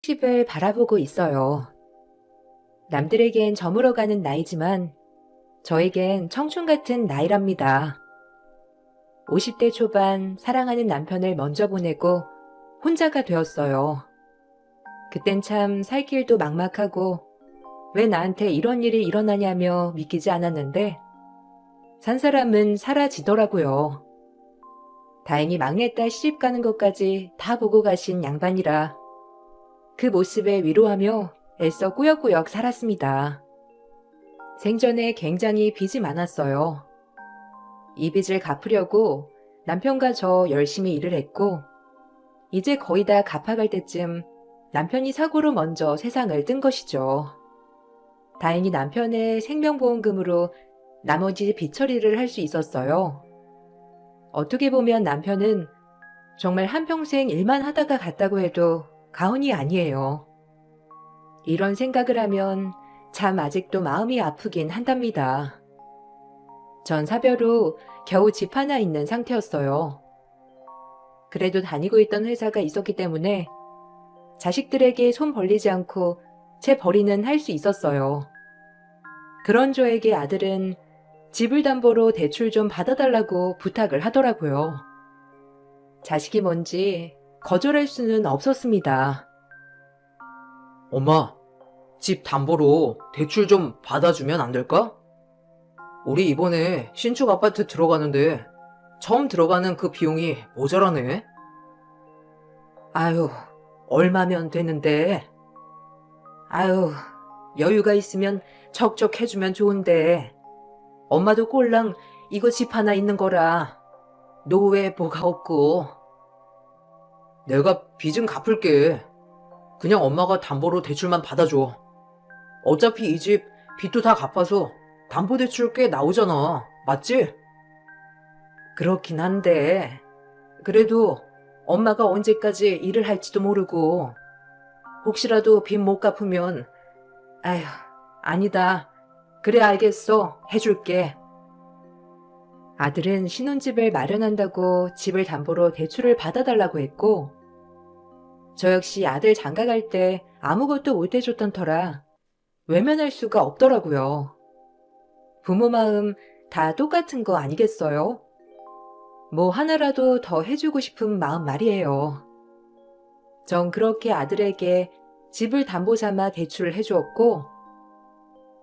10을 바라보고 있어요. 남들에겐 저물어가는 나이지만 저에겐 청춘 같은 나이랍니다. 50대 초반 사랑하는 남편을 먼저 보내고 혼자가 되었어요. 그땐 참 살 길도 막막하고 왜 나한테 이런 일이 일어나냐며 믿기지 않았는데 산 사람은 사라지더라고요. 다행히 막내딸 시집 가는 것까지 다 보고 가신 양반이라 그 모습에 위로하며 애써 꾸역꾸역 살았습니다. 생전에 굉장히 빚이 많았어요. 이 빚을 갚으려고 남편과 저 열심히 일을 했고 이제 거의 다 갚아갈 때쯤 남편이 사고로 먼저 세상을 뜬 것이죠. 다행히 남편의 생명보험금으로 나머지 빚 처리를 할 수 있었어요. 어떻게 보면 남편은 정말 한평생 일만 하다가 갔다고 해도 가언이 아니에요. 이런 생각을 하면 참 아직도 마음이 아프긴 한답니다. 전 사별 후 겨우 집 하나 있는 상태였어요. 그래도 다니고 있던 회사가 있었기 때문에 자식들에게 손 벌리지 않고 제 벌이는 할 수 있었어요. 그런 저에게 아들은 집을 담보로 대출 좀 받아달라고 부탁을 하더라고요. 자식이 뭔지 거절할 수는 없었습니다. 엄마, 집 담보로 대출 좀 받아주면 안 될까? 우리 이번에 신축 아파트 들어가는데 처음 들어가는 그 비용이 모자라네. 아유, 얼마면 되는데? 아유, 여유가 있으면 척척 해주면 좋은데. 엄마도 꼴랑 이거 집 하나 있는 거라. 노후에 뭐가 없고. 내가 빚은 갚을게. 그냥 엄마가 담보로 대출만 받아줘. 어차피 이 집 빚도 다 갚아서 담보대출 꽤 나오잖아. 맞지? 그렇긴 한데. 그래도 엄마가 언제까지 일을 할지도 모르고. 혹시라도 빚 못 갚으면, 아휴, 아니다. 그래 알겠어. 해줄게. 아들은 신혼집을 마련한다고 집을 담보로 대출을 받아달라고 했고, 저 역시 아들 장가 갈 때 아무것도 못 해줬던 터라 외면할 수가 없더라고요. 부모 마음 다 똑같은 거 아니겠어요? 뭐 하나라도 더 해주고 싶은 마음 말이에요. 전 그렇게 아들에게 집을 담보 삼아 대출을 해주었고,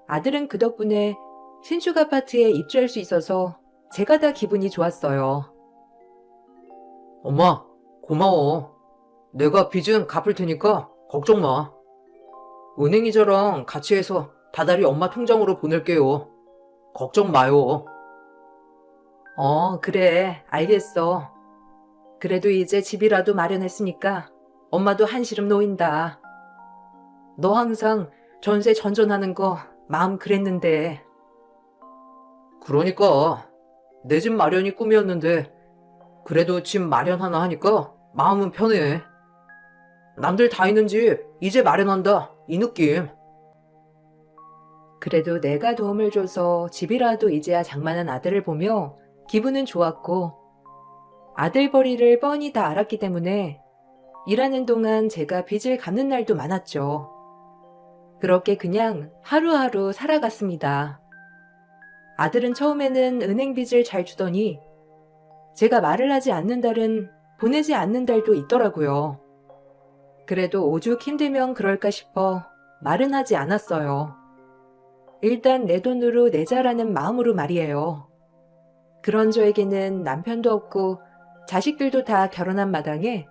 아들은 그 덕분에 신축 아파트에 입주할 수 있어서 제가 다 기분이 좋았어요. 엄마, 고마워. 내가 빚은 갚을 테니까 걱정 마. 은행 이자랑 같이 해서 다달이 엄마 통장으로 보낼게요. 걱정 마요. 그래, 알겠어. 그래도 이제 집이라도 마련했으니까 엄마도 한시름 놓인다. 너 항상 전세 전전하는 거 마음 그랬는데. 그러니까 내 집 마련이 꿈이었는데 그래도 집 마련 하나 하니까 마음은 편해. 남들 다 있는 집 이제 마련한다 이 느낌. 그래도 내가 도움을 줘서 집이라도 이제야 장만한 아들을 보며 기분은 좋았고, 아들 벌이를 뻔히 다 알았기 때문에 일하는 동안 제가 빚을 갚는 날도 많았죠. 그렇게 그냥 하루하루 살아갔습니다. 아들은 처음에는 은행 빚을 잘 주더니 제가 말을 하지 않는 달은 보내지 않는 달도 있더라고요. 그래도 오죽 힘들면 그럴까 싶어 말은 하지 않았어요. 일단 내 돈으로 내자라는 마음으로 말이에요. 그런 저에게는 남편도 없고 자식들도 다 결혼한 마당에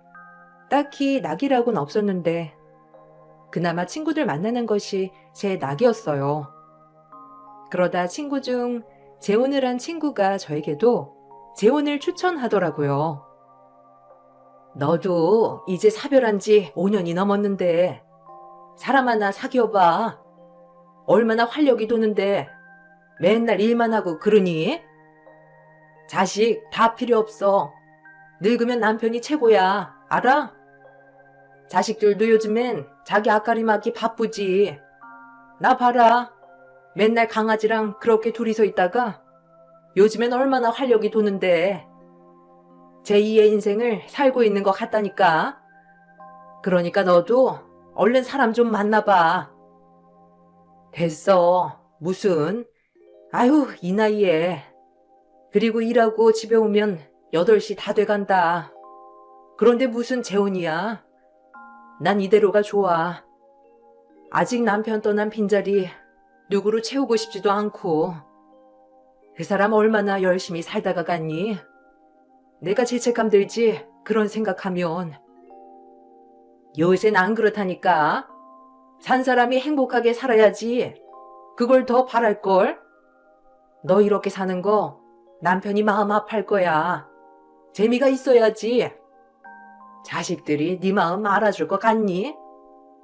딱히 낙이라고는 없었는데 그나마 친구들 만나는 것이 제 낙이었어요. 그러다 친구 중 재혼을 한 친구가 저에게도 재혼을 추천하더라고요. 너도 이제 사별한 지 5년이 넘었는데 사람 하나 사귀어봐. 얼마나 활력이 도는데 맨날 일만 하고 그러니? 자식 다 필요 없어. 늙으면 남편이 최고야. 알아? 자식들도 요즘엔 자기 앞가림하기 바쁘지. 나 봐라. 맨날 강아지랑 그렇게 둘이서 있다가 요즘엔 얼마나 활력이 도는데 제2의 인생을 살고 있는 것 같다니까. 그러니까 너도 얼른 사람 좀 만나봐. 됐어. 무슨? 아유, 이 나이에. 그리고 일하고 집에 오면 8시 다 돼간다. 그런데 무슨 재혼이야? 난 이대로가 좋아. 아직 남편 떠난 빈자리 누구로 채우고 싶지도 않고. 그 사람 얼마나 열심히 살다가 갔니? 내가 죄책감 들지, 그런 생각하면. 요샌 안 그렇다니까. 산 사람이 행복하게 살아야지. 그걸 더 바랄걸? 너 이렇게 사는 거 남편이 마음 아파할 거야. 재미가 있어야지. 자식들이 네 마음 알아줄 것 같니?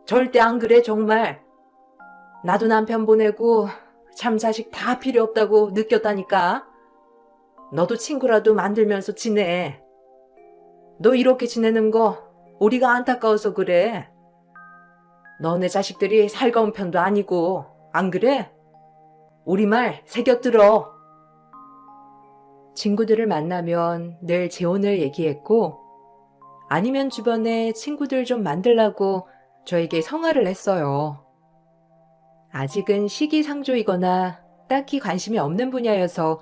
절대 안 그래, 정말. 나도 남편 보내고 참 자식 다 필요 없다고 느꼈다니까. 너도 친구라도 만들면서 지내. 너 이렇게 지내는 거 우리가 안타까워서 그래. 너네 자식들이 살가운 편도 아니고, 안 그래? 우리 말 새겨 들어. 친구들을 만나면 늘 재혼을 얘기했고, 아니면 주변에 친구들 좀 만들라고 저에게 성화를 했어요. 아직은 시기상조이거나 딱히 관심이 없는 분야여서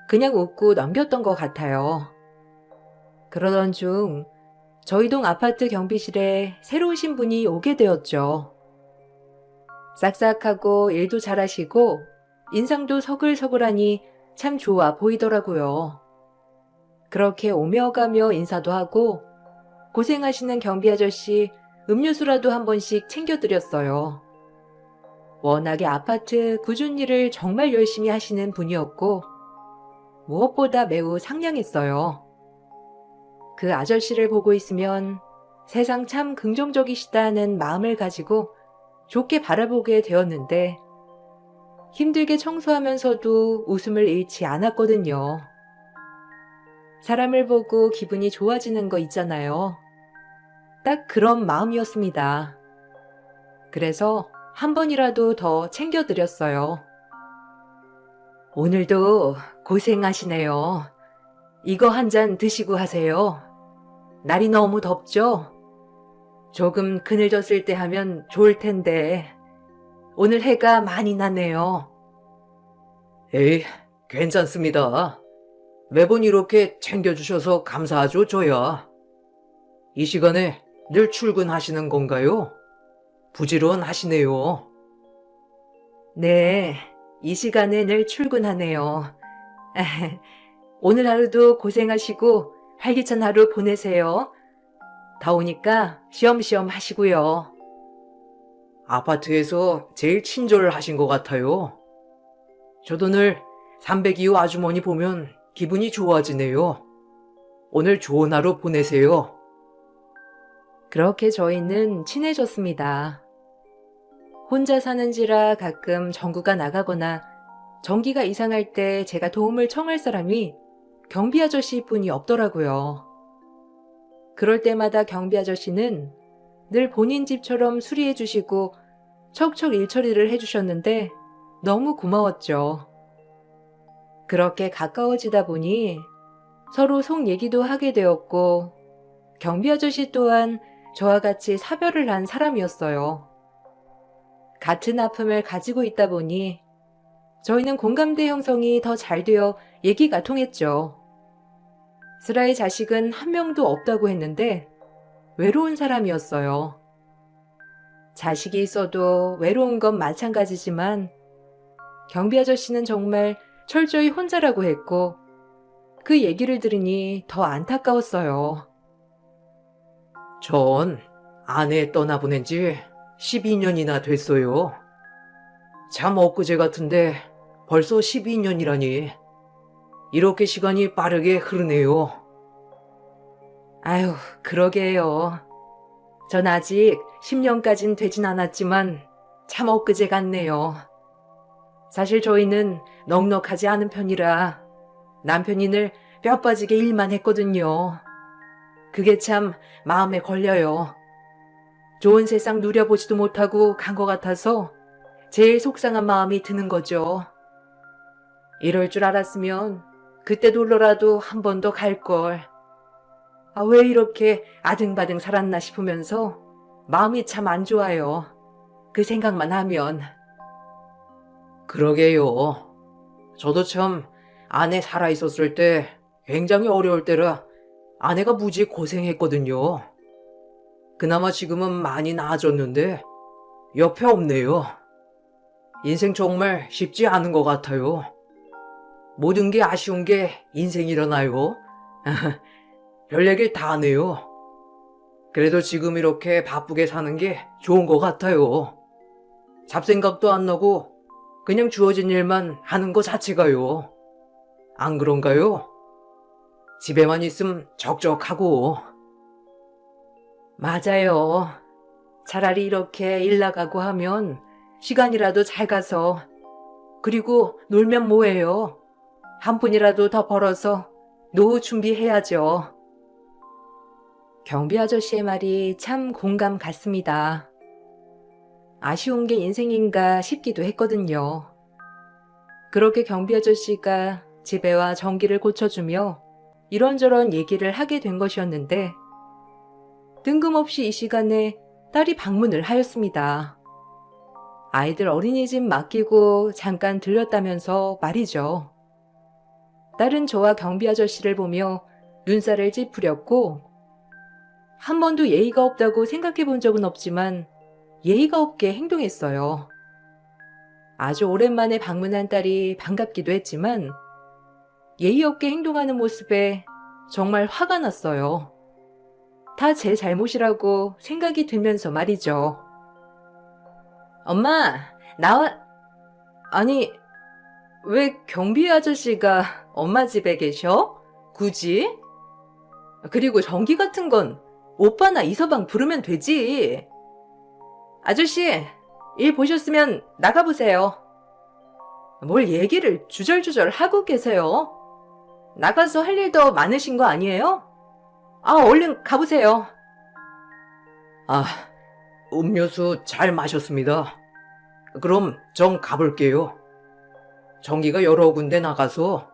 그냥 웃고 넘겼던 것 같아요. 그러던 중 저희 동 아파트 경비실에 새로 오신 분이 오게 되었죠. 싹싹하고 일도 잘하시고 인상도 서글서글하니 참 좋아 보이더라고요. 그렇게 오며 가며 인사도 하고 고생하시는 경비 아저씨 음료수라도 한 번씩 챙겨드렸어요. 워낙에 아파트 꾸준 일을 정말 열심히 하시는 분이었고 무엇보다 매우 상냥했어요. 그 아저씨를 보고 있으면 세상 참 긍정적이시다는 마음을 가지고 좋게 바라보게 되었는데 힘들게 청소하면서도 웃음을 잃지 않았거든요. 사람을 보고 기분이 좋아지는 거 있잖아요. 딱 그런 마음이었습니다. 그래서 한 번이라도 더 챙겨드렸어요. 오늘도 고생하시네요. 이거 한 잔 드시고 하세요. 날이 너무 덥죠? 조금 그늘졌을 때 하면 좋을 텐데 오늘 해가 많이 나네요. 에이, 괜찮습니다. 매번 이렇게 챙겨주셔서 감사하죠, 저야. 이 시간에 늘 출근하시는 건가요? 부지런하시네요. 네, 이 시간에 늘 출근하네요. 오늘 하루도 고생하시고 활기찬 하루 보내세요. 더우니까 쉬엄쉬엄 하시고요. 아파트에서 제일 친절하신 것 같아요. 저도 늘 302호 아주머니 보면 기분이 좋아지네요. 오늘 좋은 하루 보내세요. 그렇게 저희는 친해졌습니다. 혼자 사는지라 가끔 전구가 나가거나 전기가 이상할 때 제가 도움을 청할 사람이 경비 아저씨뿐이 없더라고요. 그럴 때마다 경비 아저씨는 늘 본인 집처럼 수리해 주시고 척척 일처리를 해주셨는데 너무 고마웠죠. 그렇게 가까워지다 보니 서로 속 얘기도 하게 되었고 경비 아저씨 또한 저와 같이 사별을 한 사람이었어요. 같은 아픔을 가지고 있다 보니 저희는 공감대 형성이 더 잘 되어 얘기가 통했죠. 슬아의 자식은 한 명도 없다고 했는데 외로운 사람이었어요. 자식이 있어도 외로운 건 마찬가지지만 경비 아저씨는 정말 철저히 혼자라고 했고 그 얘기를 들으니 더 안타까웠어요. 전 아내 떠나보낸 지 12년이나 됐어요. 참 엊그제 같은데 벌써 12년이라니. 이렇게 시간이 빠르게 흐르네요. 아유, 그러게요. 전 아직 10년까진 되진 않았지만 참 엊그제 같네요. 사실 저희는 넉넉하지 않은 편이라 남편이 늘 뼈 빠지게 일만 했거든요. 그게 참 마음에 걸려요. 좋은 세상 누려보지도 못하고 간 것 같아서 제일 속상한 마음이 드는 거죠. 이럴 줄 알았으면 그때 놀러라도 한 번 더 갈걸. 왜 이렇게 아등바등 살았나 싶으면서 마음이 참 안 좋아요. 그 생각만 하면. 그러게요. 저도 참 아내 살아있었을 때 굉장히 어려울 때라 아내가 무지 고생했거든요. 그나마 지금은 많이 나아졌는데 옆에 없네요. 인생 정말 쉽지 않은 것 같아요. 모든 게 아쉬운 게 인생이라나요? 별 얘기를 다 하네요. 그래도 지금 이렇게 바쁘게 사는 게 좋은 것 같아요. 잡생각도 안 나고 그냥 주어진 일만 하는 것 자체가요. 안 그런가요? 집에만 있으면 적적하고. 맞아요. 차라리 이렇게 일 나가고 하면 시간이라도 잘 가서 그리고 놀면 뭐해요. 한 푼이라도 더 벌어서 노후 준비해야죠. 경비 아저씨의 말이 참 공감 갔습니다. 아쉬운 게 인생인가 싶기도 했거든요. 그렇게 경비 아저씨가 집에와 전기를 고쳐주며 이런저런 얘기를 하게 된 것이었는데 뜬금없이 이 시간에 딸이 방문을 하였습니다. 아이들 어린이집 맡기고 잠깐 들렸다면서 말이죠. 딸은 저와 경비 아저씨를 보며 눈살을 찌푸렸고 한 번도 예의가 없다고 생각해 본 적은 없지만 예의가 없게 행동했어요. 아주 오랜만에 방문한 딸이 반갑기도 했지만 예의 없게 행동하는 모습에 정말 화가 났어요. 다 제 잘못이라고 생각이 들면서 말이죠. 엄마, 아니, 왜 경비 아저씨가 엄마 집에 계셔? 굳이? 그리고 전기 같은 건 오빠나 이서방 부르면 되지. 아저씨, 일 보셨으면 나가보세요. 뭘 얘기를 주절주절 하고 계세요? 나가서 할 일 더 많으신 거 아니에요? 얼른 가보세요. 아, 음료수 잘 마셨습니다. 그럼 전 가볼게요. 전기가 여러 군데 나가서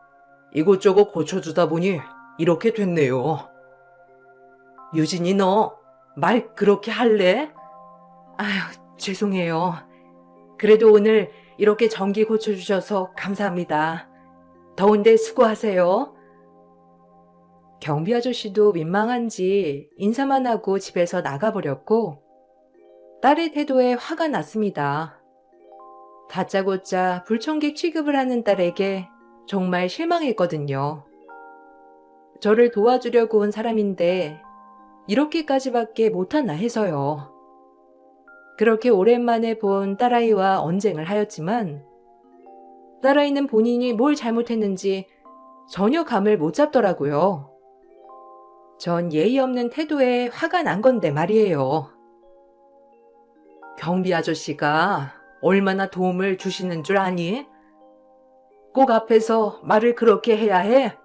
이곳저곳 고쳐주다 보니 이렇게 됐네요. 유진이 너 말 그렇게 할래? 아휴, 죄송해요. 그래도 오늘 이렇게 전기 고쳐주셔서 감사합니다. 더운데 수고하세요. 경비 아저씨도 민망한지 인사만 하고 집에서 나가버렸고 딸의 태도에 화가 났습니다. 다짜고짜 불청객 취급을 하는 딸에게 정말 실망했거든요. 저를 도와주려고 온 사람인데 이렇게까지밖에 못하나 해서요. 그렇게 오랜만에 본 딸아이와 언쟁을 하였지만 딸아이는 본인이 뭘 잘못했는지 전혀 감을 못 잡더라고요. 전 예의 없는 태도에 화가 난 건데 말이에요. 경비 아저씨가 얼마나 도움을 주시는 줄 아니? 꼭 앞에서 말을 그렇게 해야 해?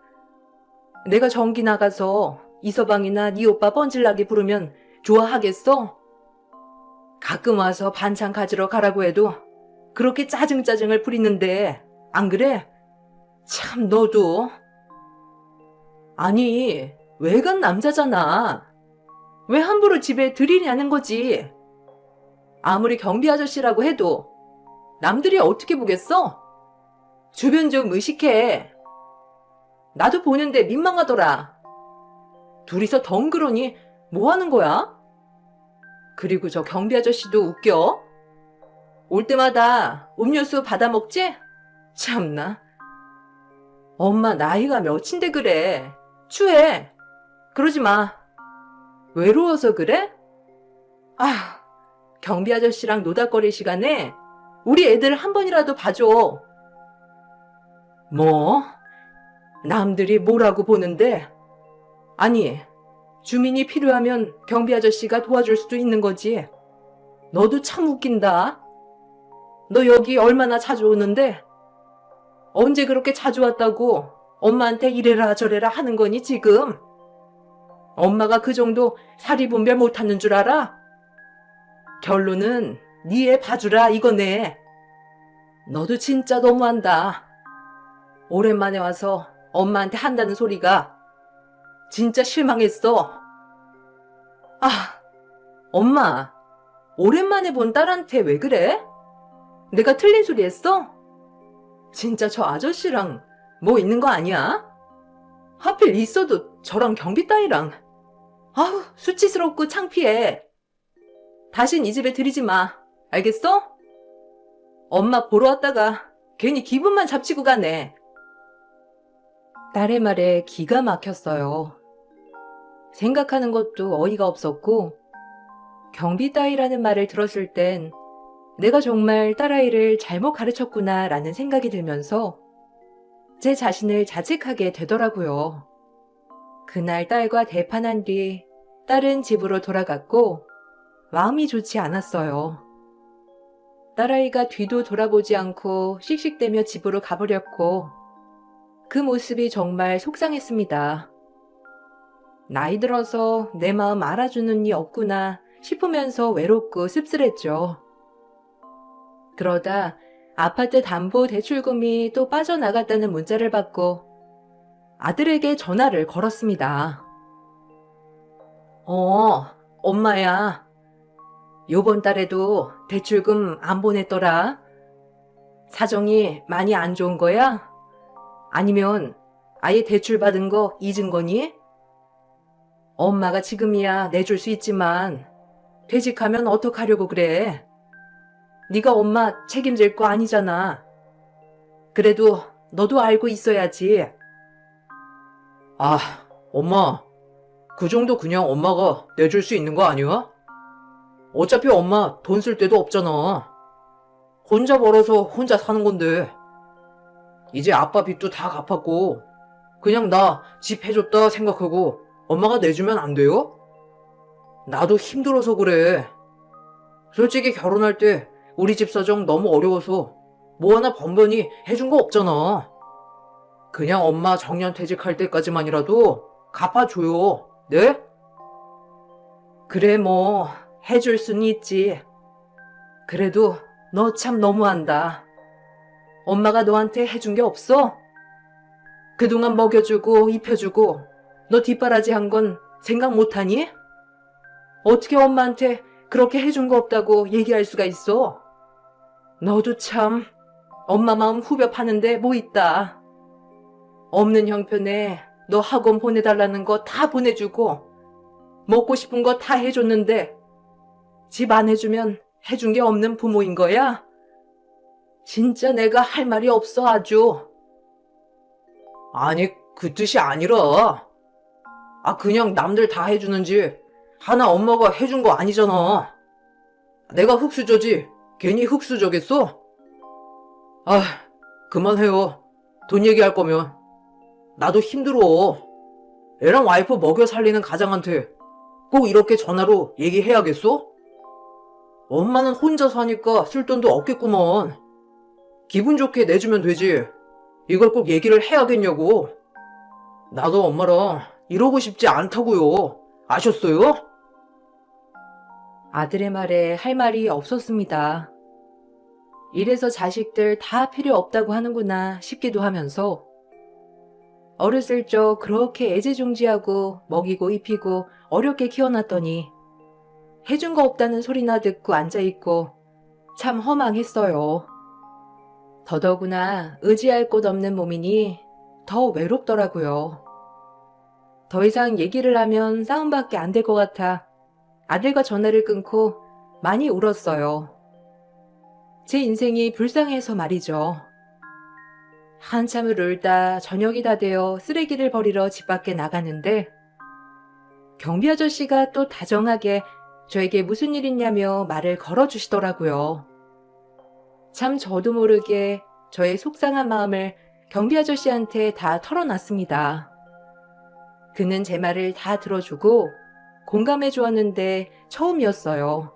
내가 전기 나가서 이서방이나 네 오빠 뻔질나게 부르면 좋아하겠어? 가끔 와서 반찬 가지러 가라고 해도 그렇게 짜증짜증을 부리는데 안 그래? 참 너도. 아니, 외간 남자잖아. 왜 함부로 집에 들이냐는 거지. 아무리 경비 아저씨라고 해도 남들이 어떻게 보겠어? 주변 좀 의식해. 나도 보는데 민망하더라. 둘이서 덩그러니 뭐 하는 거야? 그리고 저 경비 아저씨도 웃겨. 올 때마다 음료수 받아 먹지? 참나. 엄마 나이가 몇인데 그래. 추해. 그러지 마. 외로워서 그래? 아, 경비 아저씨랑 노닥거릴 시간에 우리 애들 한 번이라도 봐줘. 뭐? 남들이 뭐라고 보는데? 아니, 주민이 필요하면 경비 아저씨가 도와줄 수도 있는 거지. 너도 참 웃긴다. 너 여기 얼마나 자주 오는데? 언제 그렇게 자주 왔다고 엄마한테 이래라 저래라 하는 거니 지금? 엄마가 그 정도 사리분별 못하는 줄 알아? 결론은 네 애 봐주라 이거네. 너도 진짜 너무한다. 오랜만에 와서 엄마한테 한다는 소리가 진짜 실망했어. 아, 엄마, 오랜만에 본 딸한테 왜 그래? 내가 틀린 소리 했어? 진짜 저 아저씨랑 뭐 있는 거 아니야? 하필 있어도 저랑 경비 따위랑. 아우, 수치스럽고 창피해. 다신 이 집에 들이지 마. 알겠어? 엄마 보러 왔다가 괜히 기분만 잡치고 가네. 딸의 말에 기가 막혔어요. 생각하는 것도 어이가 없었고, 경비 따위라는 말을 들었을 땐 내가 정말 딸아이를 잘못 가르쳤구나 라는 생각이 들면서 제 자신을 자책하게 되더라고요. 그날 딸과 대판한 뒤 딸은 집으로 돌아갔고 마음이 좋지 않았어요. 딸아이가 뒤도 돌아보지 않고 씩씩대며 집으로 가버렸고 그 모습이 정말 속상했습니다. 나이 들어서 내 마음 알아주는 이 없구나 싶으면서 외롭고 씁쓸했죠. 그러다 아파트 담보 대출금이 또 빠져나갔다는 문자를 받고 아들에게 전화를 걸었습니다. 엄마야. 요번 달에도 대출금 안 보냈더라. 사정이 많이 안 좋은 거야? 아니면 아예 대출 받은 거 잊은 거니? 엄마가 지금이야 내줄 수 있지만 퇴직하면 어떡하려고 그래? 네가 엄마 책임질 거 아니잖아. 그래도 너도 알고 있어야지. 아, 엄마. 그 정도 그냥 엄마가 내줄 수 있는 거 아니야? 어차피 엄마 돈 쓸 데도 없잖아. 혼자 벌어서 혼자 사는 건데. 이제 아빠 빚도 다 갚았고 그냥 나 집 해줬다 생각하고 엄마가 내주면 안 돼요? 나도 힘들어서 그래. 솔직히 결혼할 때 우리 집 사정 너무 어려워서 뭐 하나 번번이 해준 거 없잖아. 그냥 엄마 정년퇴직할 때까지만이라도 갚아줘요. 네? 그래 뭐 해줄 수는 있지. 그래도 너 참 너무한다. 엄마가 너한테 해준 게 없어? 그동안 먹여주고 입혀주고 너 뒷바라지 한 건 생각 못하니? 어떻게 엄마한테 그렇게 해준 거 없다고 얘기할 수가 있어? 너도 참 엄마 마음 후벼 파는데 뭐 있다. 없는 형편에 너 학원 보내달라는 거 다 보내주고 먹고 싶은 거 다 해줬는데 집 안 해주면 해준 게 없는 부모인 거야? 진짜 내가 할 말이 없어 아주. 아니, 그 뜻이 아니라. 그냥 남들 다 해주는지 하나 엄마가 해준 거 아니잖아. 내가 흙수저지 괜히 흙수저겠어? 그만해요. 돈 얘기할 거면. 나도 힘들어. 애랑 와이프 먹여 살리는 가장한테 꼭 이렇게 전화로 얘기해야겠어? 엄마는 혼자 사니까 쓸 돈도 없겠구먼. 기분 좋게 내주면 되지. 이걸 꼭 얘기를 해야겠냐고. 나도 엄마랑 이러고 싶지 않다고요. 아셨어요? 아들의 말에 할 말이 없었습니다. 이래서 자식들 다 필요 없다고 하는구나 싶기도 하면서 어렸을 적 그렇게 애지중지하고 먹이고 입히고 어렵게 키워놨더니 해준 거 없다는 소리나 듣고 앉아있고 참 허망했어요. 더더구나 의지할 곳 없는 몸이니 더 외롭더라고요. 더 이상 얘기를 하면 싸움밖에 안 될 것 같아 아들과 전화를 끊고 많이 울었어요. 제 인생이 불쌍해서 말이죠. 한참을 울다 저녁이 다 되어 쓰레기를 버리러 집 밖에 나가는데 경비 아저씨가 또 다정하게 저에게 무슨 일 있냐며 말을 걸어주시더라고요. 참 저도 모르게 저의 속상한 마음을 경비 아저씨한테 다 털어놨습니다. 그는 제 말을 다 들어주고 공감해 주었는데 처음이었어요.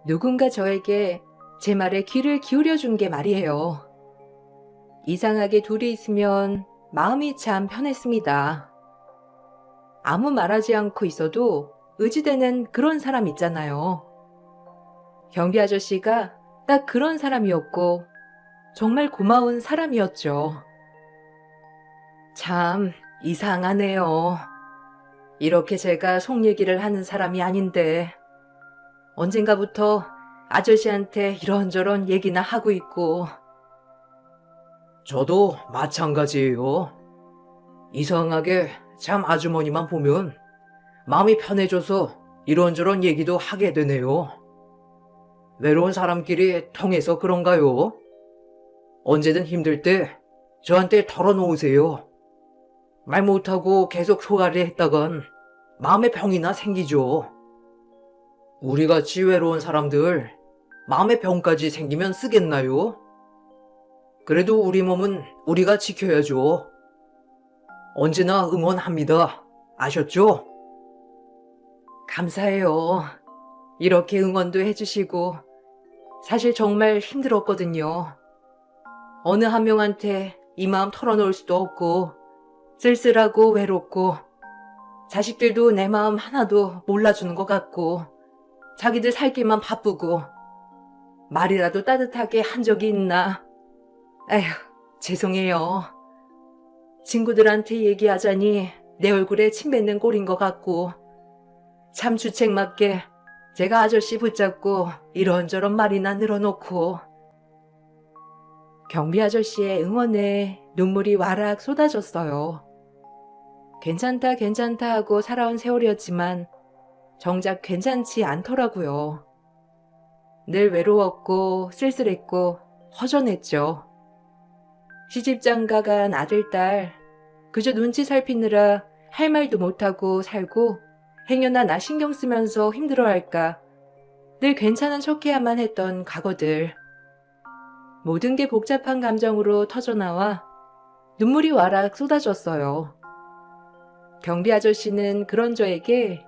누군가 저에게 제 말에 귀를 기울여 준 게 말이에요. 이상하게 둘이 있으면 마음이 참 편했습니다. 아무 말하지 않고 있어도 의지되는 그런 사람 있잖아요. 경비 아저씨가 딱 그런 사람이었고 정말 고마운 사람이었죠. 참 이상하네요. 이렇게 제가 속 얘기를 하는 사람이 아닌데 언젠가부터 아저씨한테 이런저런 얘기나 하고 있고. 저도 마찬가지예요. 이상하게 참 아주머니만 보면 마음이 편해져서 이런저런 얘기도 하게 되네요. 외로운 사람끼리 통해서 그런가요? 언제든 힘들 때 저한테 털어놓으세요. 말 못하고 계속 소화를 했다간 마음의 병이나 생기죠. 우리같이 외로운 사람들 마음의 병까지 생기면 쓰겠나요? 그래도 우리 몸은 우리가 지켜야죠. 언제나 응원합니다. 아셨죠? 감사해요. 이렇게 응원도 해주시고. 사실 정말 힘들었거든요. 어느 한 명한테 이 마음 털어놓을 수도 없고, 쓸쓸하고 외롭고, 자식들도 내 마음 하나도 몰라주는 것 같고, 자기들 살 길만 바쁘고, 말이라도 따뜻하게 한 적이 있나. 에휴, 죄송해요. 친구들한테 얘기하자니 내 얼굴에 침 뱉는 꼴인 것 같고, 참 주책맞게 제가 아저씨 붙잡고 이런저런 말이나 늘어놓고. 경비 아저씨의 응원에 눈물이 와락 쏟아졌어요. 괜찮다 괜찮다 하고 살아온 세월이었지만 정작 괜찮지 않더라고요. 늘 외로웠고 쓸쓸했고 허전했죠. 시집장가 간 아들, 딸 그저 눈치 살피느라 할 말도 못하고 살고 행여나 나 신경 쓰면서 힘들어할까 늘 괜찮은 척해야만 했던 과거들. 모든 게 복잡한 감정으로 터져나와 눈물이 와락 쏟아졌어요. 경비 아저씨는 그런 저에게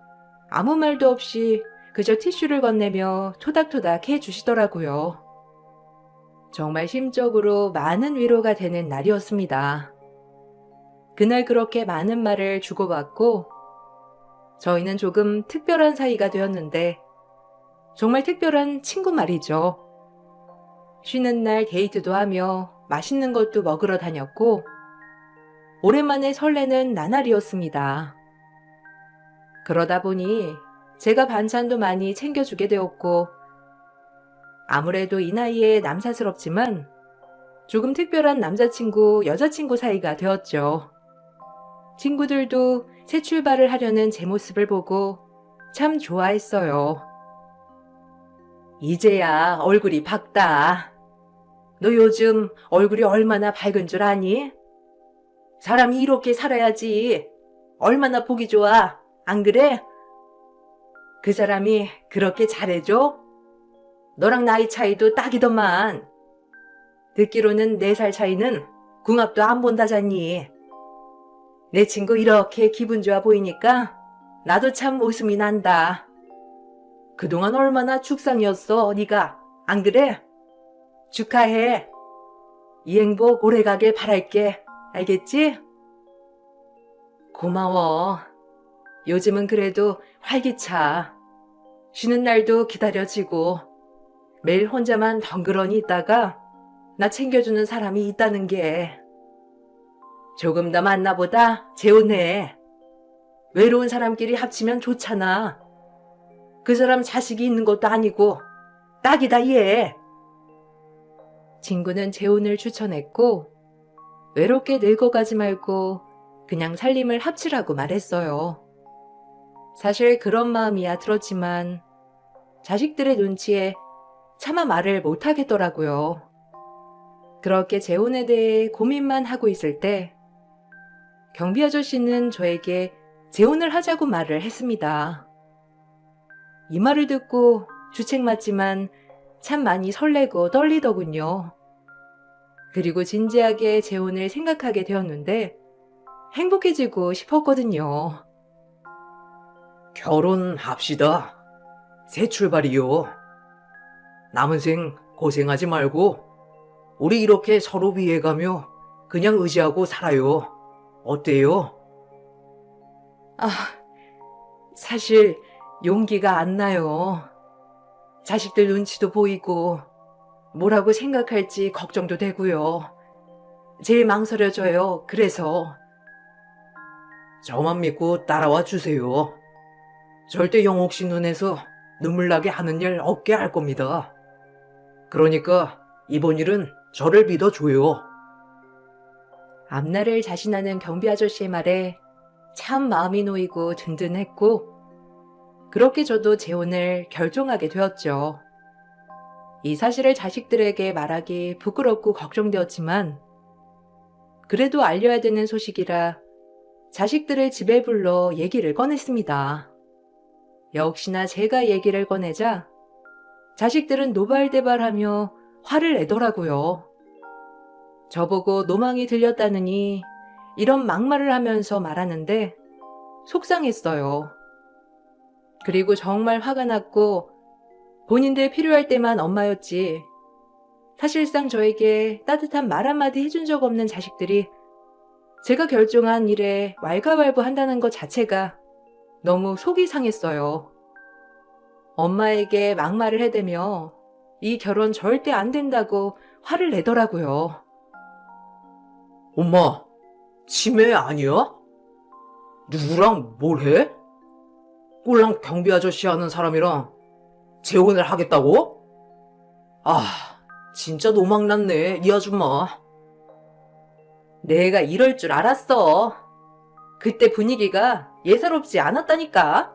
아무 말도 없이 그저 티슈를 건네며 토닥토닥 해주시더라고요. 정말 심적으로 많은 위로가 되는 날이었습니다. 그날 그렇게 많은 말을 주고받고 저희는 조금 특별한 사이가 되었는데 정말 특별한 친구 말이죠. 쉬는 날 데이트도 하며 맛있는 것도 먹으러 다녔고 오랜만에 설레는 나날이었습니다. 그러다 보니 제가 반찬도 많이 챙겨주게 되었고 아무래도 이 나이에 남사스럽지만 조금 특별한 남자친구, 여자친구 사이가 되었죠. 친구들도 새 출발을 하려는 제 모습을 보고 참 좋아했어요. 이제야 얼굴이 밝다. 너 요즘 얼굴이 얼마나 밝은 줄 아니? 사람이 이렇게 살아야지. 얼마나 보기 좋아. 안 그래? 그 사람이 그렇게 잘해줘? 너랑 나이 차이도 딱이더만. 듣기로는 4살 차이는 궁합도 안 본다잖니. 내 친구 이렇게 기분 좋아 보이니까 나도 참 웃음이 난다. 그동안 얼마나 죽상이었어, 네가. 안 그래? 축하해. 이 행복 오래가길 바랄게. 알겠지? 고마워. 요즘은 그래도 활기차. 쉬는 날도 기다려지고 매일 혼자만 덩그러니 있다가 나 챙겨주는 사람이 있다는 게 조금 더 만나보다 재혼해. 외로운 사람끼리 합치면 좋잖아. 그 사람 자식이 있는 것도 아니고 딱이다 얘. 친구는 재혼을 추천했고 외롭게 늙어가지 말고 그냥 살림을 합치라고 말했어요. 사실 그런 마음이야 들었지만 자식들의 눈치에 차마 말을 못하겠더라고요. 그렇게 재혼에 대해 고민만 하고 있을 때 경비 아저씨는 저에게 재혼을 하자고 말을 했습니다. 이 말을 듣고 주책 맞지만 참 많이 설레고 떨리더군요. 그리고 진지하게 재혼을 생각하게 되었는데 행복해지고 싶었거든요. 결혼합시다. 새 출발이요. 남은 생 고생하지 말고 우리 이렇게 서로 위해가며 그냥 의지하고 살아요. 어때요? 아, 사실 용기가 안 나요. 자식들 눈치도 보이고 뭐라고 생각할지 걱정도 되고요. 제일 망설여져요. 그래서 저만 믿고 따라와 주세요. 절대 영옥 씨 눈에서 눈물 나게 하는 일 없게 할 겁니다. 그러니까 이번 일은 저를 믿어줘요. 앞날을 자신하는 경비 아저씨의 말에 참 마음이 놓이고 든든했고, 그렇게 저도 재혼을 결정하게 되었죠. 이 사실을 자식들에게 말하기 부끄럽고 걱정되었지만, 그래도 알려야 되는 소식이라 자식들을 집에 불러 얘기를 꺼냈습니다. 역시나 제가 얘기를 꺼내자 자식들은 노발대발하며 화를 내더라고요. 저보고 노망이 들렸다느니 이런 막말을 하면서 말하는데 속상했어요. 그리고 정말 화가 났고 본인들 필요할 때만 엄마였지 사실상 저에게 따뜻한 말 한마디 해준 적 없는 자식들이 제가 결정한 일에 왈가왈부한다는 것 자체가 너무 속이 상했어요. 엄마에게 막말을 해대며 이 결혼 절대 안 된다고 화를 내더라고요. 엄마, 치매 아니야? 누구랑 뭘 해? 꼴랑 경비 아저씨 하는 사람이랑 재혼을 하겠다고? 아, 진짜 노망났네, 이 아줌마. 내가 이럴 줄 알았어. 그때 분위기가 예사롭지 않았다니까.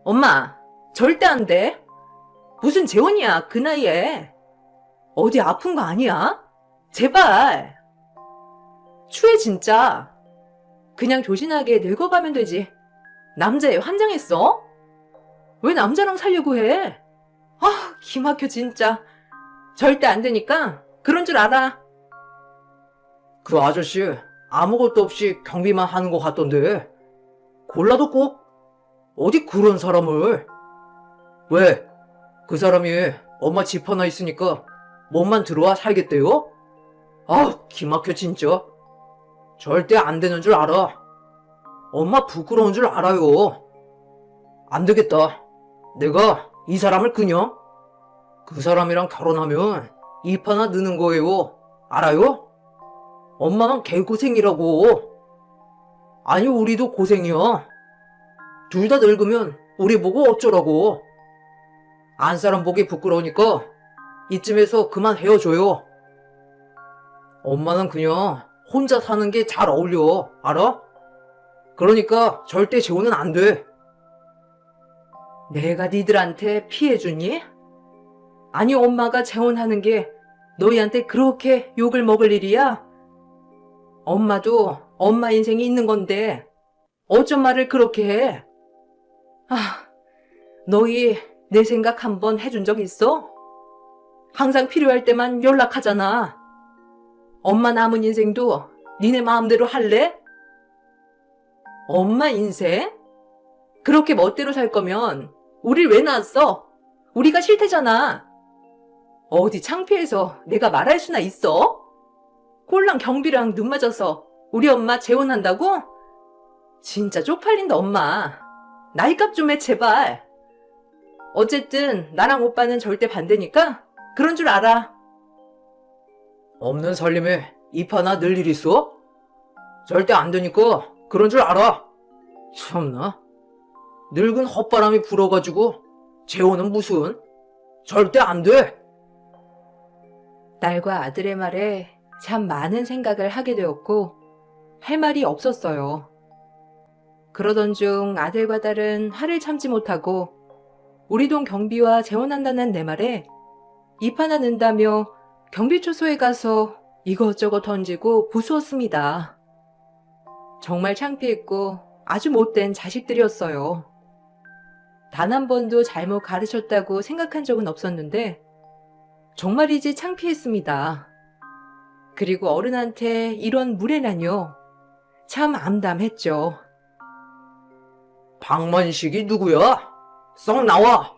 엄마, 절대 안 돼. 무슨 재혼이야, 그 나이에. 어디 아픈 거 아니야? 제발. 추해 진짜. 그냥 조신하게 늙어가면 되지. 남자애 환장했어? 왜 남자랑 살려고 해? 아, 기막혀 진짜. 절대 안 되니까 그런 줄 알아. 그 아저씨 아무것도 없이 경비만 하는 것 같던데 골라도 꼭 어디 그런 사람을. 왜? 그 사람이 엄마 집 하나 있으니까 몸만 들어와 살겠대요? 아, 기막혀 진짜. 절대 안 되는 줄 알아. 엄마 부끄러운 줄 알아요. 안 되겠다. 내가 이 사람을 그냥 그 사람이랑 결혼하면 입 하나 느는 거예요. 알아요? 엄마만 개고생이라고. 아니, 우리도 고생이야. 둘 다 늙으면 우리 보고 어쩌라고. 안 사람 보기 부끄러우니까 이쯤에서 그만 헤어져요. 엄마는 그냥 혼자 사는 게 잘 어울려. 알아? 그러니까 절대 재혼은 안 돼. 내가 니들한테 피해주니? 아니, 엄마가 재혼하는 게 너희한테 그렇게 욕을 먹을 일이야? 엄마도 엄마 인생이 있는 건데 어쩜 말을 그렇게 해? 아, 너희 내 생각 한번 해준 적 있어? 항상 필요할 때만 연락하잖아. 엄마 남은 인생도 니네 마음대로 할래? 엄마 인생? 그렇게 멋대로 살 거면 우릴 왜 낳았어? 우리가 싫대잖아. 어디 창피해서 내가 말할 수나 있어? 꼴랑 경비랑 눈 맞아서 우리 엄마 재혼한다고? 진짜 쪽팔린다, 엄마. 나이값 좀 해, 제발. 어쨌든 나랑 오빠는 절대 반대니까 그런 줄 알아. 없는 살림에 입 하나 늘 일 있어? 절대 안 되니까 그런 줄 알아. 참나. 늙은 헛바람이 불어가지고 재혼은 무슨. 절대 안 돼. 딸과 아들의 말에 참 많은 생각을 하게 되었고 할 말이 없었어요. 그러던 중 아들과 딸은 화를 참지 못하고 우리 동 경비와 재혼한다는 내 말에 입 하나 는다며 경비초소에 가서 이것저것 던지고 부수었습니다. 정말 창피했고 아주 못된 자식들이었어요. 단 한 번도 잘못 가르쳤다고 생각한 적은 없었는데 정말이지 창피했습니다. 그리고 어른한테 이런 무례라뇨. 참 암담했죠. 박만식이 누구야? 썩 나와.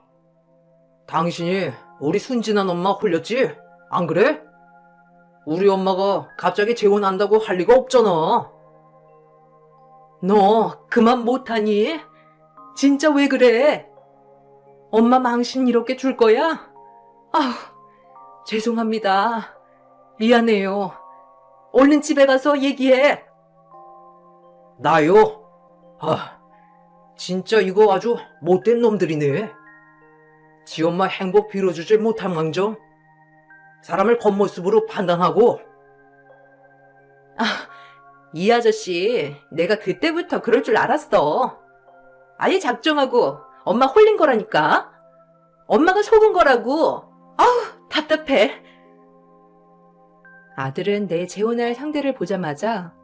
당신이 우리 순진한 엄마 홀렸지? 안 그래? 우리 엄마가 갑자기 재혼한다고 할 리가 없잖아. 너 그만 못하니? 진짜 왜 그래? 엄마 망신 이렇게 줄 거야? 아휴, 죄송합니다. 미안해요. 얼른 집에 가서 얘기해. 나요? 아, 진짜 이거 아주 못된 놈들이네. 지 엄마 행복 빌어주질 못한 망정 사람을 겉모습으로 판단하고. 이 아저씨, 내가 그때부터 그럴 줄 알았어. 아예 작정하고 엄마 홀린 거라니까. 엄마가 속은 거라고. 아우, 답답해. 아들은 내 재혼할 상대를 보자마자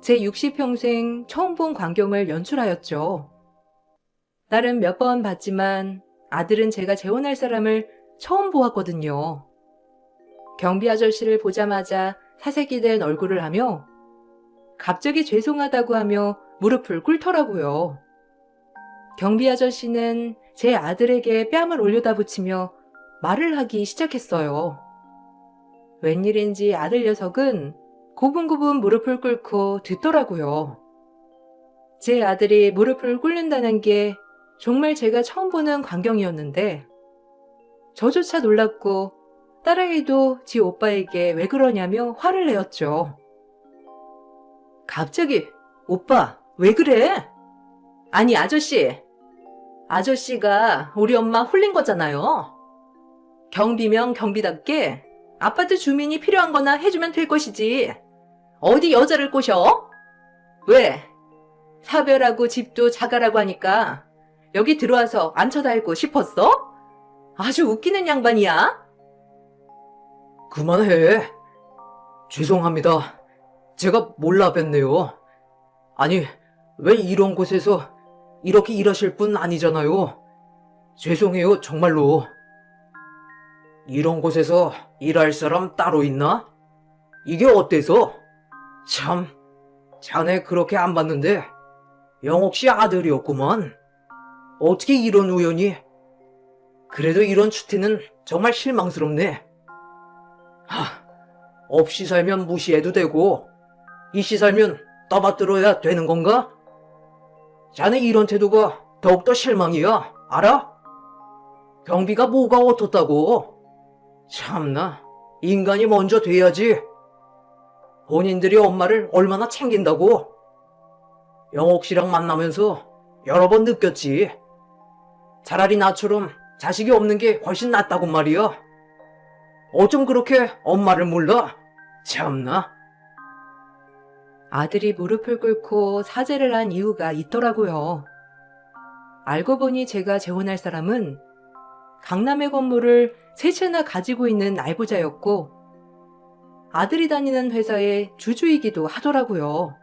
제 60평생 처음 본 광경을 연출하였죠. 딸은 몇 번 봤지만 아들은 제가 재혼할 사람을 처음 보았거든요. 경비 아저씨를 보자마자 사색이 된 얼굴을 하며 갑자기 죄송하다고 하며 무릎을 꿇더라고요. 경비 아저씨는 제 아들에게 뺨을 올려다 붙이며 말을 하기 시작했어요. 웬일인지 아들 녀석은 고분고분 무릎을 꿇고 듣더라고요. 제 아들이 무릎을 꿇는다는 게 정말 제가 처음 보는 광경이었는데 저조차 놀랐고 딸아이도 지 오빠에게 왜 그러냐며 화를 내었죠. 갑자기 오빠 왜 그래? 아니 아저씨가 우리 엄마 홀린 거잖아요. 경비면 경비답게 아파트 주민이 필요한 거나 해주면 될 것이지. 어디 여자를 꼬셔? 왜? 사별하고 집도 자가라고 하니까 여기 들어와서 앉혀달고 싶었어? 아주 웃기는 양반이야. 그만해. 죄송합니다. 제가 몰라 뵀네요. 아니, 왜 이런 곳에서 이렇게 일하실 분 아니잖아요. 죄송해요, 정말로. 이런 곳에서 일할 사람 따로 있나? 이게 어때서? 참, 자네 그렇게 안 봤는데 영옥 씨 아들이었구만. 어떻게 이런 우연이? 그래도 이런 추태는 정말 실망스럽네. 없이 살면 무시해도 되고 이씨 살면 떠받들어야 되는 건가? 자네 이런 태도가 더욱더 실망이야. 알아? 경비가 뭐가 어떻다고? 참나, 인간이 먼저 돼야지. 본인들이 엄마를 얼마나 챙긴다고. 영옥 씨랑 만나면서 여러 번 느꼈지. 차라리 나처럼 자식이 없는 게 훨씬 낫다고 말이야. 어쩜 그렇게 엄마를 몰라? 참나. 아들이 무릎을 꿇고 사죄를 한 이유가 있더라고요. 알고 보니 제가 재혼할 사람은 강남의 건물을 세 채나 가지고 있는 날부자였고 아들이 다니는 회사의 주주이기도 하더라고요.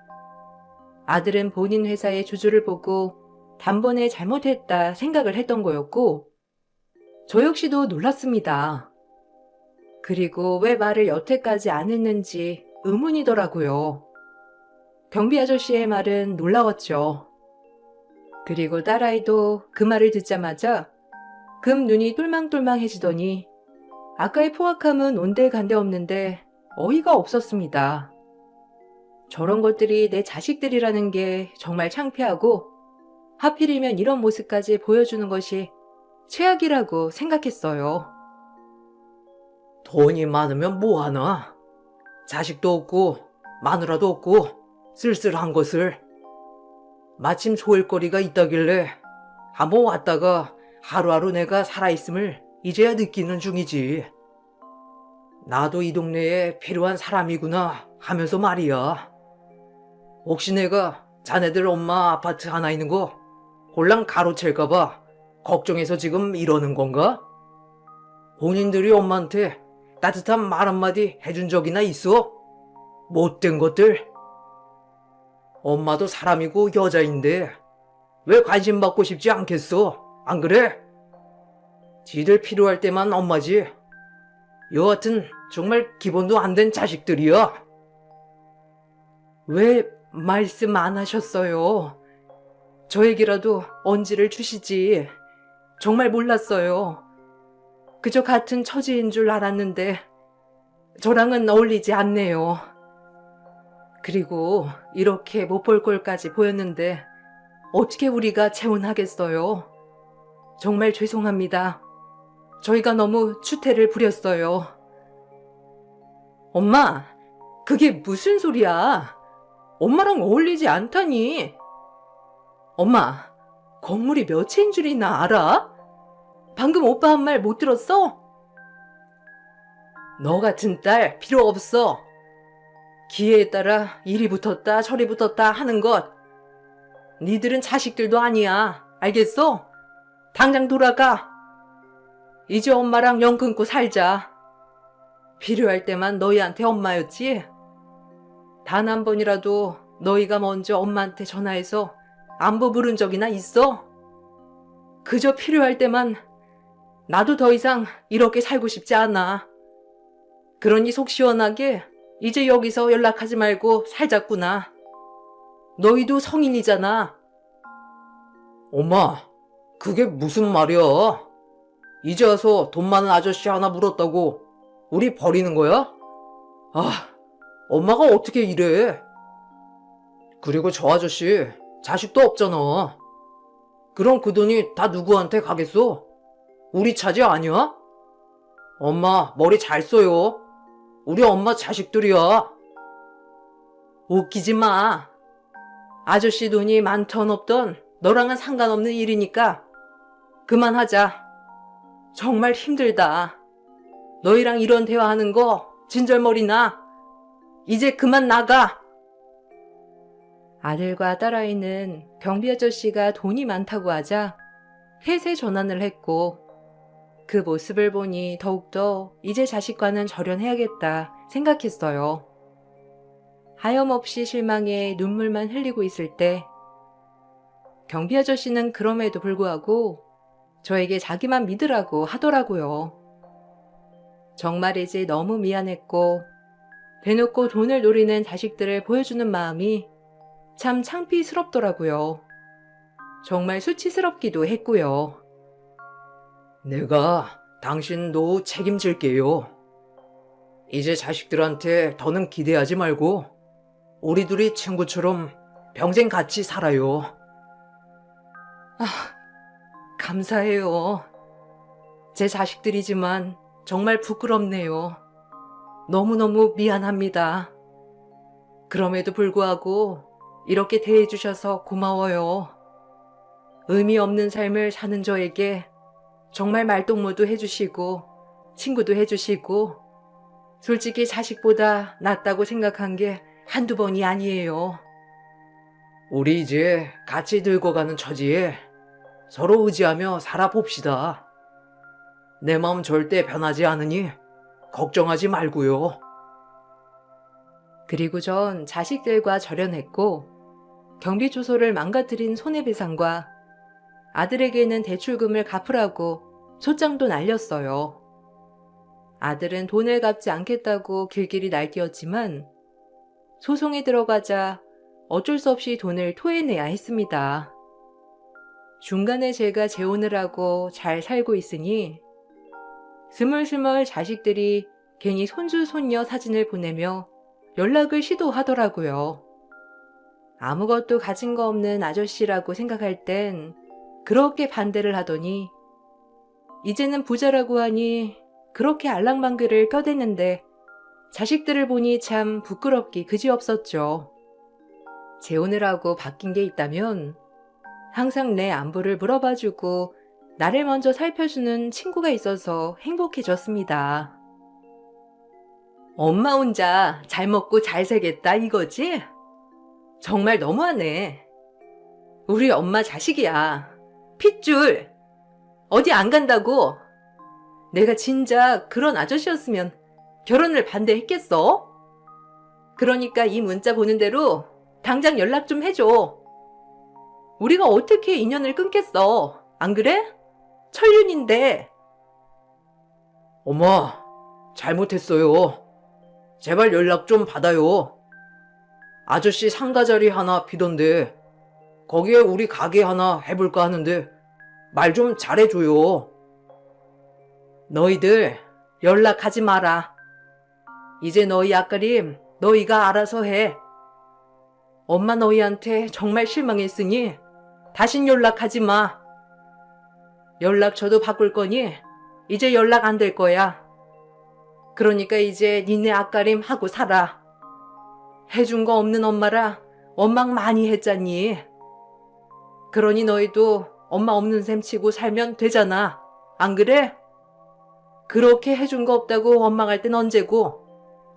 아들은 본인 회사의 주주를 보고 단번에 잘못했다 생각을 했던 거였고 저 역시도 놀랐습니다. 그리고 왜 말을 여태까지 안 했는지 의문이더라고요. 경비 아저씨의 말은 놀라웠죠. 그리고 딸아이도 그 말을 듣자마자 금 눈이 똘망똘망해지더니 아까의 포악함은 온데간데 없는데 어이가 없었습니다. 저런 것들이 내 자식들이라는 게 정말 창피하고 하필이면 이런 모습까지 보여주는 것이 최악이라고 생각했어요. 돈이 많으면 뭐하나? 자식도 없고 마누라도 없고 쓸쓸한 것을. 마침 소일거리가 있다길래 한번 왔다가 하루하루 내가 살아있음을 이제야 느끼는 중이지. 나도 이 동네에 필요한 사람이구나 하면서 말이야. 혹시 내가 자네들 엄마 아파트 하나 있는 거 홀랑 가로챌까봐 걱정해서 지금 이러는 건가? 본인들이 엄마한테 따뜻한 말 한마디 해준 적이나 있어? 못된 것들. 엄마도 사람이고 여자인데 왜 관심 받고 싶지 않겠어? 안 그래? 지들 필요할 때만 엄마지. 여하튼 정말 기본도 안 된 자식들이야. 왜 말씀 안 하셨어요? 저에게라도 언지를 주시지. 정말 몰랐어요. 그저 같은 처지인 줄 알았는데 저랑은 어울리지 않네요. 그리고 이렇게 못 볼 꼴까지 보였는데 어떻게 우리가 재혼하겠어요? 정말 죄송합니다. 저희가 너무 추태를 부렸어요. 엄마, 그게 무슨 소리야? 엄마랑 어울리지 않다니. 엄마, 건물이 몇 채인 줄이나 알아? 방금 오빠 한 말 못 들었어? 너 같은 딸 필요 없어. 기회에 따라 이리 붙었다 저리 붙었다 하는 것. 니들은 자식들도 아니야. 알겠어? 당장 돌아가. 이제 엄마랑 연 끊고 살자. 필요할 때만 너희한테 엄마였지? 단 한 번이라도 너희가 먼저 엄마한테 전화해서 안부 물은 적이나 있어? 그저 필요할 때만. 나도 더 이상 이렇게 살고 싶지 않아. 그러니 속 시원하게 이제 여기서 연락하지 말고 살자꾸나. 너희도 성인이잖아. 엄마, 그게 무슨 말이야? 이제 와서 돈 많은 아저씨 하나 물었다고 우리 버리는 거야? 아, 엄마가 어떻게 이래? 그리고 저 아저씨 자식도 없잖아. 그럼 그 돈이 다 누구한테 가겠어? 우리 차지 아니야? 엄마 머리 잘 써요. 우리 엄마 자식들이야. 웃기지 마. 아저씨 돈이 많던 없던 너랑은 상관없는 일이니까 그만하자. 정말 힘들다. 너희랑 이런 대화하는 거 진절머리나. 이제 그만 나가. 아들과 딸아이는 경비 아저씨가 돈이 많다고 하자 폐쇄 전환을 했고 그 모습을 보니 더욱더 이제 자식과는 절연해야겠다 생각했어요. 하염없이 실망해 눈물만 흘리고 있을 때 경비 아저씨는 그럼에도 불구하고 저에게 자기만 믿으라고 하더라고요. 정말 이제 너무 미안했고 대놓고 돈을 노리는 자식들을 보여주는 마음이 참 창피스럽더라고요. 정말 수치스럽기도 했고요. 내가 당신 노후 책임질게요. 이제 자식들한테 더는 기대하지 말고 우리 둘이 친구처럼 평생 같이 살아요. 감사해요. 제 자식들이지만 정말 부끄럽네요. 너무너무 미안합니다. 그럼에도 불구하고 이렇게 대해주셔서 고마워요. 의미 없는 삶을 사는 저에게 정말 말동무도 해주시고 친구도 해주시고 솔직히 자식보다 낫다고 생각한 게 한두 번이 아니에요. 우리 이제 같이 늙어가는 처지에 서로 의지하며 살아봅시다. 내 마음 절대 변하지 않으니 걱정하지 말고요. 그리고 전 자식들과 절연했고 경비초소를 망가뜨린 손해배상과 아들에게는 대출금을 갚으라고 소장도 날렸어요. 아들은 돈을 갚지 않겠다고 길길이 날뛰었지만 소송에 들어가자 어쩔 수 없이 돈을 토해내야 했습니다. 중간에 제가 재혼을 하고 잘 살고 있으니 스멀스멀 자식들이 괜히 손주 손녀 사진을 보내며 연락을 시도하더라고요. 아무것도 가진 거 없는 아저씨라고 생각할 땐 그렇게 반대를 하더니 이제는 부자라고 하니 그렇게 알랑방귀를 껴대는데 자식들을 보니 참 부끄럽기 그지없었죠. 재혼을 하고 바뀐 게 있다면 항상 내 안부를 물어봐주고 나를 먼저 살펴주는 친구가 있어서 행복해졌습니다. 엄마 혼자 잘 먹고 잘 살겠다 이거지? 정말 너무하네. 우리 엄마 자식이야. 핏줄. 어디 안 간다고. 내가 진짜 그런 아저씨였으면 결혼을 반대했겠어? 그러니까 이 문자 보는 대로 당장 연락 좀 해줘. 우리가 어떻게 인연을 끊겠어. 안 그래? 천륜인데. 엄마, 잘못했어요. 제발 연락 좀 받아요. 아저씨 상가 자리 하나 비던데 거기에 우리 가게 하나 해볼까 하는데 말 좀 잘해줘요. 너희들 연락하지 마라. 이제 너희 앞가림 너희가 알아서 해. 엄마 너희한테 정말 실망했으니 다신 연락하지 마. 연락처도 바꿀 거니 이제 연락 안 될 거야. 그러니까 이제 니네 앞가림 하고 살아. 해준 거 없는 엄마라 원망 많이 했잖니. 그러니 너희도 엄마 없는 셈 치고 살면 되잖아. 안 그래? 그렇게 해준 거 없다고 원망할 땐 언제고?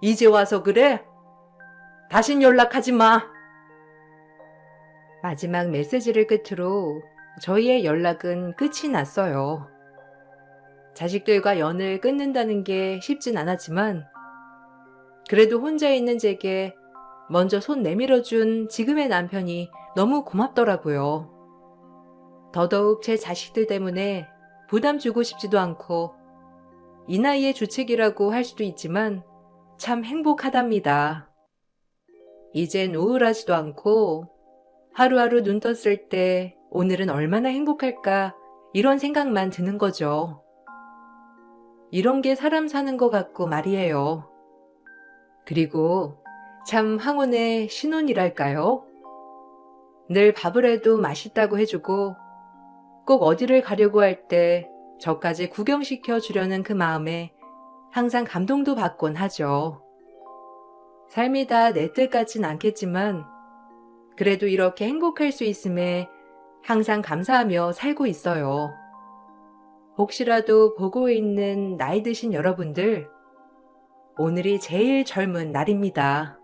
이제 와서 그래? 다신 연락하지 마. 마지막 메시지를 끝으로 저희의 연락은 끝이 났어요. 자식들과 연을 끊는다는 게 쉽진 않았지만 그래도 혼자 있는 제게 먼저 손 내밀어준 지금의 남편이 너무 고맙더라고요. 더더욱 제 자식들 때문에 부담 주고 싶지도 않고 이 나이의 주책이라고 할 수도 있지만 참 행복하답니다. 이젠 우울하지도 않고 하루하루 눈 떴을 때 오늘은 얼마나 행복할까 이런 생각만 드는 거죠. 이런 게 사람 사는 것 같고 말이에요. 그리고 참 황혼의 신혼이랄까요? 늘 밥을 해도 맛있다고 해주고 꼭 어디를 가려고 할 때 저까지 구경시켜 주려는 그 마음에 항상 감동도 받곤 하죠. 삶이 다 내 뜻 같진 않겠지만 그래도 이렇게 행복할 수 있음에 항상 감사하며 살고 있어요. 혹시라도 보고 있는 나이 드신 여러분들, 오늘이 제일 젊은 날입니다.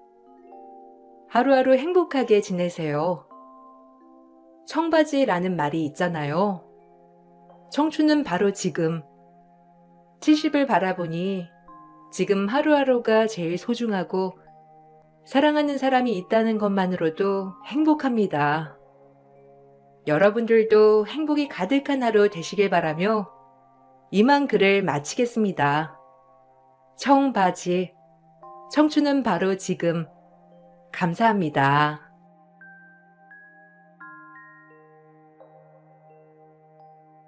하루하루 행복하게 지내세요. 청바지라는 말이 있잖아요. 청춘은 바로 지금. 70을 바라보니 지금 하루하루가 제일 소중하고 사랑하는 사람이 있다는 것만으로도 행복합니다. 여러분들도 행복이 가득한 하루 되시길 바라며 이만 글을 마치겠습니다. 청바지. 청춘은 바로 지금. 감사합니다.